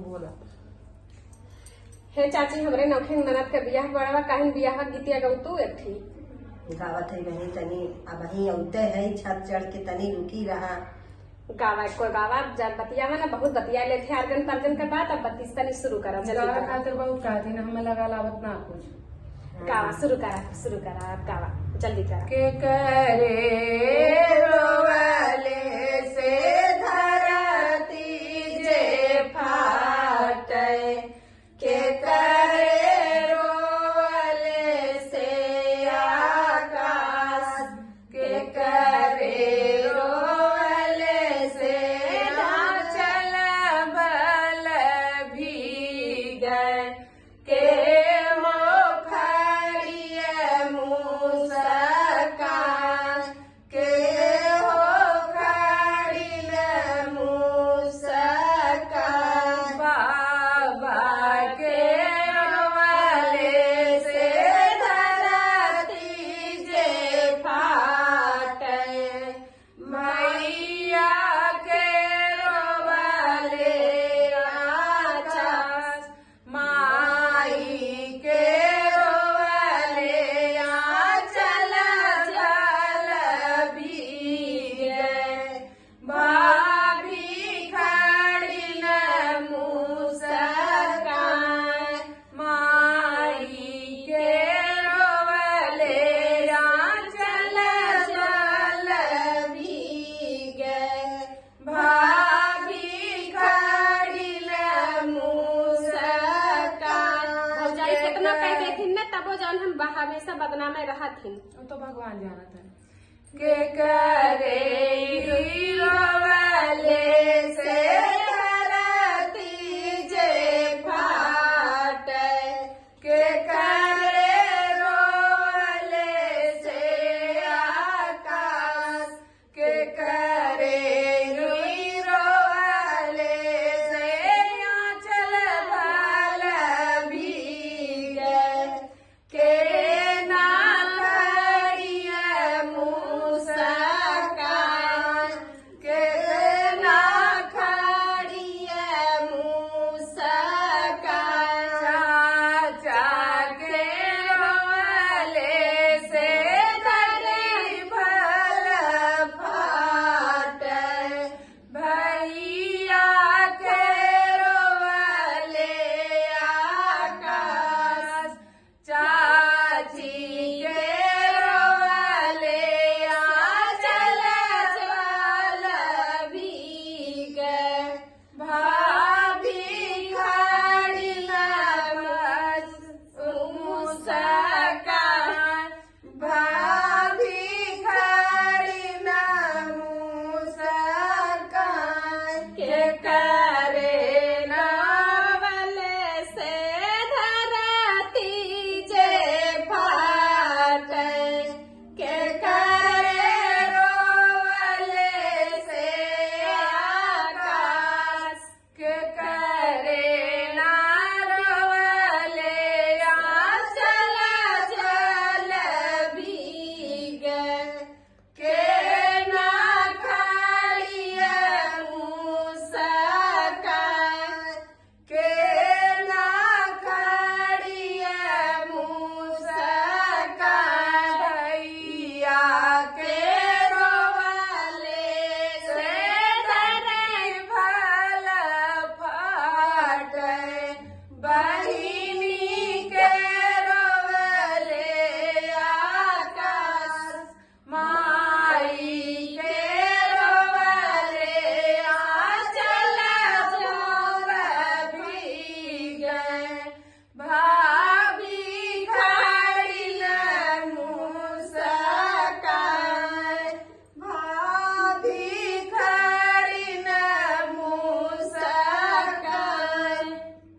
बोला। हे चाची हमरे नौखे ननद के बियाह बड़वा काहिन बियाह गीतिया गौतू एथी गावत है बहनी तनी अब ही औते है छत चढ़ के तनी रुकी रहा गावा को गावा जब बतिया में ना बहुत बतिया ले थे अर्जन पर्जन के बाद अब बत्तीस तनी शुरू करा गावा खातिर बहुत कहती ना हमें लगा लावत ना कुछ। गावा शुरू करा अब गावा जल्दी करा। के करे रोवले से धरती जे फाटे के करे रोवले से आकाश के करे रोवले से चल बल भी गए के हम हमेशा बदनाम में रहा थी तो भगवान जाना था के करे रोवले से